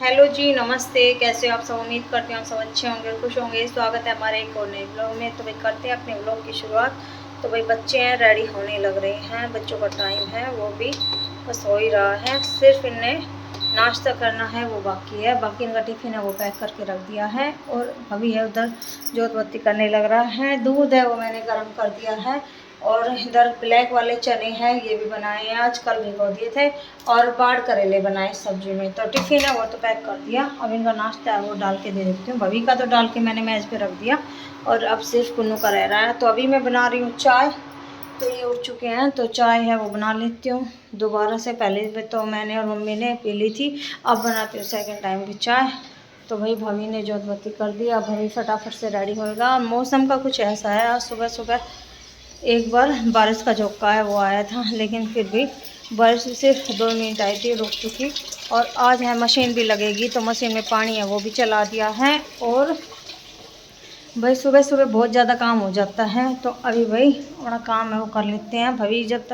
Hello जी, नमस्ते। कैसे हो आप सब? उम्मीद करते हैं आप सब अच्छे होंगे, खुश होंगे। स्वागत है हमारे एक और नए ब्लॉग में। तो भाई करते हैं अपने ब्लॉग की शुरुआत। तो भाई बच्चे हैं, रेडी होने लग रहे हैं। बच्चों का टाइम है, वो भी बस हो ही रहा है। सिर्फ इन्हें नाश्ता करना है, वो बाकी है। बाकी इनका टिफ़िन है, वो पैक करके रख दिया है। और अभी है उधर जोत बत्ती करने लग रहा है। दूध है वो मैंने गर्म कर दिया है। और इधर ब्लैक वाले चने हैं, ये भी बनाए हैं, आज कल भिगो दिए थे। और बाढ़ करेले बनाए सब्जी में। तो टिफ़िन है वो तो पैक कर दिया। अब इनका नाश्ता है वो डाल के दे देती हूँ। भवी का तो डाल के मैंने मेज़ पे रख दिया और अब सिर्फ कुन्नू का रह रहा है। तो अभी मैं बना रही हूँ चाय। तो ये उठ चुके हैं, तो चाय है वो बना लेती हूँ दोबारा से। पहले तो मैंने और मम्मी ने पी ली थी, अब बनाती हूँ सेकेंड टाइम की चाय। तो भाई भवी ने जोत बत्ती कर दी। अब भवी फटाफट से रेडी होएगा। मौसम का कुछ ऐसा है, आज सुबह सुबह एक बार बारिश का झोंका है वो आया था, लेकिन फिर भी बारिश सिर्फ 2 मिनट आई थी, रुक चुकी। और आज है मशीन भी लगेगी, तो मशीन में पानी है वो भी चला दिया है। और भाई सुबह सुबह बहुत ज़्यादा काम हो जाता है। तो अभी भाई थोड़ा काम है वो कर लेते हैं। भाई जब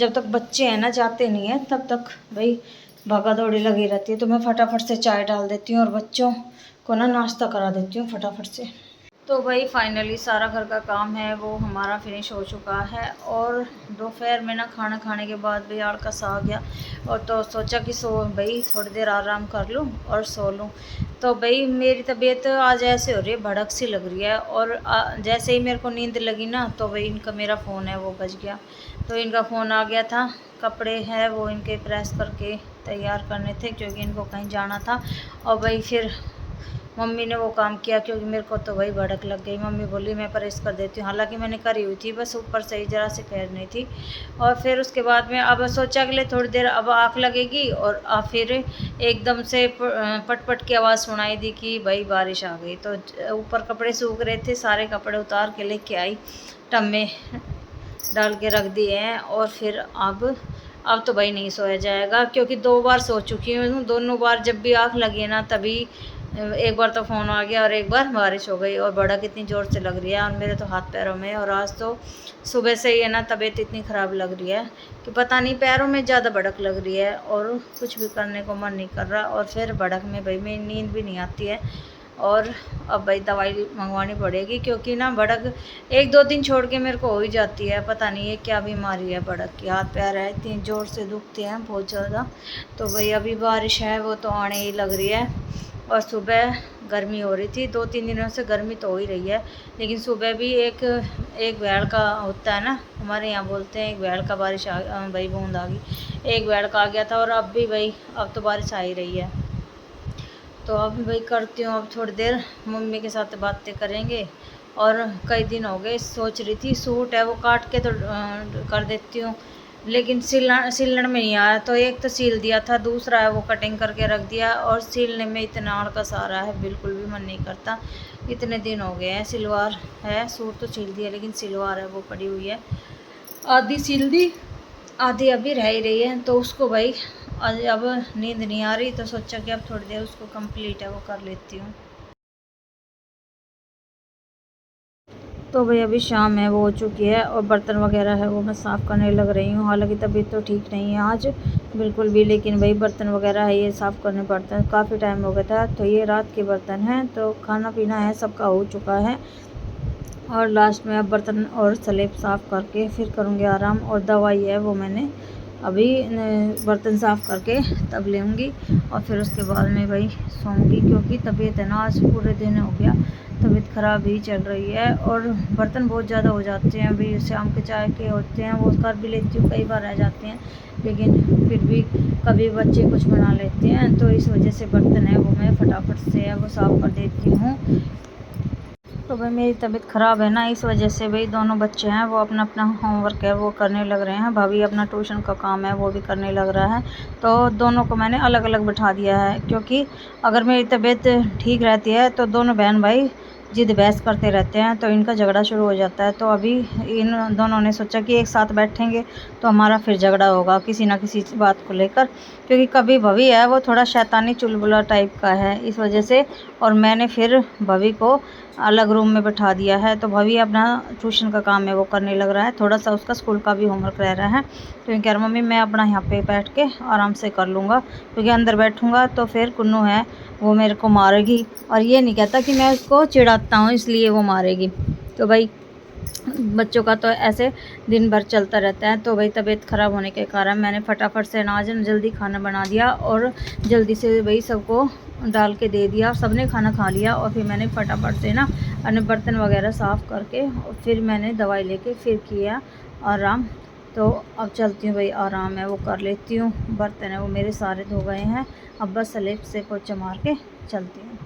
तक बच्चे हैं ना जाते नहीं हैं, तब तक भाई भागा दौड़ी लगी रहती है। तो मैं फटाफट से चाय डाल देती हूँ और बच्चों को ना नाश्ता करा देती हूँ फटाफट से। तो भाई फाइनली सारा घर का काम है वो हमारा फिनिश हो चुका है। और दोपहर में ना खाना खाने के बाद भी आलस आ गया, और तो सोचा कि भाई थोड़ी देर आराम कर लूँ और सो लूँ। तो भाई मेरी तबीयत आज ऐसे हो रही है, भड़क सी लग रही है। और जैसे ही मेरे को नींद लगी ना, तो भाई इनका मेरा फ़ोन है वो बज गया। तो इनका फ़ोन आ गया था। कपड़े हैं वो इनके प्रेस करके तैयार करने थे, क्योंकि इनको कहीं जाना था। और भाई फिर मम्मी ने वो काम किया, क्योंकि मेरे को तो वही भड़क लग गई। मम्मी बोली मैं प्रेस कर देती हूँ, हालांकि मैंने करी हुई थी, बस ऊपर से ही ज़रा से खैर नहीं थी। और फिर उसके बाद में अब सोचा कि ले थोड़ी देर अब आँख लगेगी। और फिर एकदम से पट पट की आवाज़ सुनाई दी कि भाई बारिश आ गई। तो ऊपर कपड़े सूख रहे थे, सारे कपड़े उतार के लेके आई, टब में डाल के रख दिए हैं। और फिर अब तो भाई नहीं सोया जाएगा, क्योंकि 2 बार सो चुकी हूँ। दोनों बार जब भी आँख लगी ना, तभी एक बार तो फ़ोन आ गया और एक बार बारिश हो गई। और भड़क इतनी ज़ोर से लग रही है और मेरे तो हाथ पैरों में। और आज तो सुबह से ही है ना तबीयत इतनी ख़राब लग रही है कि पता नहीं, पैरों में ज़्यादा भड़क लग रही है और कुछ भी करने को मन नहीं कर रहा। और फिर भड़क में भाई मेरी नींद भी नहीं आती है। और अब भाई दवाई मंगवानी पड़ेगी, क्योंकि ना भड़क 1-2 दिन छोड़ के मेरे को हो ही जाती है। पता नहीं ये क्या बीमारी है भड़क की। हाथ पैर है इतनी ज़ोर से दुखते हैं बहुत ज़्यादा। तो भाई अभी बारिश है वो तो आने ही लग रही है। और सुबह गर्मी हो रही थी, 2-3 दिनों से गर्मी तो हो ही रही है। लेकिन सुबह भी एक एक बैड़ का होता है ना, हमारे यहाँ बोलते हैं एक बैड़ का बारिश भाई बूंद आ गई। एक बैड़ का आ गया था। और अब भी भाई अब तो बारिश आ ही रही है। तो अब भाई करती हूँ अब थोड़ी देर मम्मी के साथ बातें करेंगे। और कई दिन हो गए, सोच रही थी सूट है वो काट के तो कर देती हूँ, लेकिन सिलने में नहीं आया। तो एक तो सिल दिया था, दूसरा है वो कटिंग करके रख दिया। और सिलने में इतना आलस आ रहा है, बिल्कुल भी मन नहीं करता। इतने दिन हो गए हैं, सिलवार है, सूट तो सिल दिया, लेकिन सिलवार है वो पड़ी हुई है। आधी सिल दी, आधी अभी रह ही रही है। तो उसको भाई अब नींद नहीं आ रही, तो सोचा कि अब थोड़ी देर उसको कंप्लीट है वो कर लेती हूँ। तो भाई अभी शाम है वो हो चुकी है, और बर्तन वगैरह है वो मैं साफ़ करने लग रही हूँ। हालांकि तबीयत तो ठीक नहीं है आज बिल्कुल भी, लेकिन भाई बर्तन वगैरह है ये साफ़ करने पड़ते हैं। काफ़ी टाइम हो गया था। तो ये रात के बर्तन हैं, तो खाना पीना है सबका हो चुका है। और लास्ट में अब बर्तन और स्लेब साफ़ करके फिर करूँगी आराम। और दवाई है वो मैंने अभी बर्तन साफ़ करके तब लूँगी। और फिर उसके बाद में भाई सोऊंगी, क्योंकि तबीयत है ना आज पूरे दिन हो गया तबीयत ख़राब ही चल रही है। और बर्तन बहुत ज़्यादा हो जाते हैं। अभी शाम के चाय के होते हैं वो कर भी लेती हूँ, कई बार रह जाते हैं, लेकिन फिर भी कभी बच्चे कुछ बना लेते हैं। तो इस वजह से बर्तन है वो मैं फटाफट से वो साफ़ कर देती हूँ। तो भाई मेरी तबीयत ख़राब है ना, इस वजह से भाई दोनों बच्चे हैं वो अपना अपना होमवर्क है वो करने लग रहे हैं। भाभी अपना ट्यूशन का काम है वो भी करने लग रहा है। तो दोनों को मैंने अलग अलग बिठा दिया है, क्योंकि अगर मेरी तबीयत ठीक रहती है तो दोनों बहन भाई जिद बहस करते रहते हैं, तो इनका झगड़ा शुरू हो जाता है। तो अभी इन दोनों ने सोचा कि एक साथ बैठेंगे तो हमारा फिर झगड़ा होगा किसी ना किसी बात को लेकर, क्योंकि कभी भवी है वो थोड़ा शैतानी चुलबुला टाइप का है, इस वजह से। और मैंने फिर भवी को अलग रूम में बैठा दिया है। तो भवी अपना ट्यूशन का काम है वो करने लग रहा है, थोड़ा सा उसका स्कूल का भी होमवर्क रह रहा है। तो ये कह रहा मम्मी मैं अपना यहाँ पे बैठ के आराम से कर लूँगा, क्योंकि अंदर बैठूँगा तो फिर कुन्नू है वो मेरे को मारेगी। और ये नहीं कहता कि मैं उसको चिढ़ाता हूँ इसलिए वो मारेगी। तो भाई बच्चों का तो ऐसे दिन भर चलता रहता है। तो भाई तबीयत ख़राब होने के कारण मैंने फटाफट से आज जल्दी खाना बना दिया और जल्दी से भाई सबको डाल के दे दिया। सबने खाना खा लिया और फिर मैंने फटाफट से ना अपने बर्तन वगैरह साफ़ करके और फिर मैंने दवाई लेके फिर किया आराम। तो अब चलती हूँ भाई, आराम है वो कर लेती हूँ। बर्तन है वो मेरे सारे धो गए हैं, अब बस स्लेब से पोछा मार के चलती हूँ।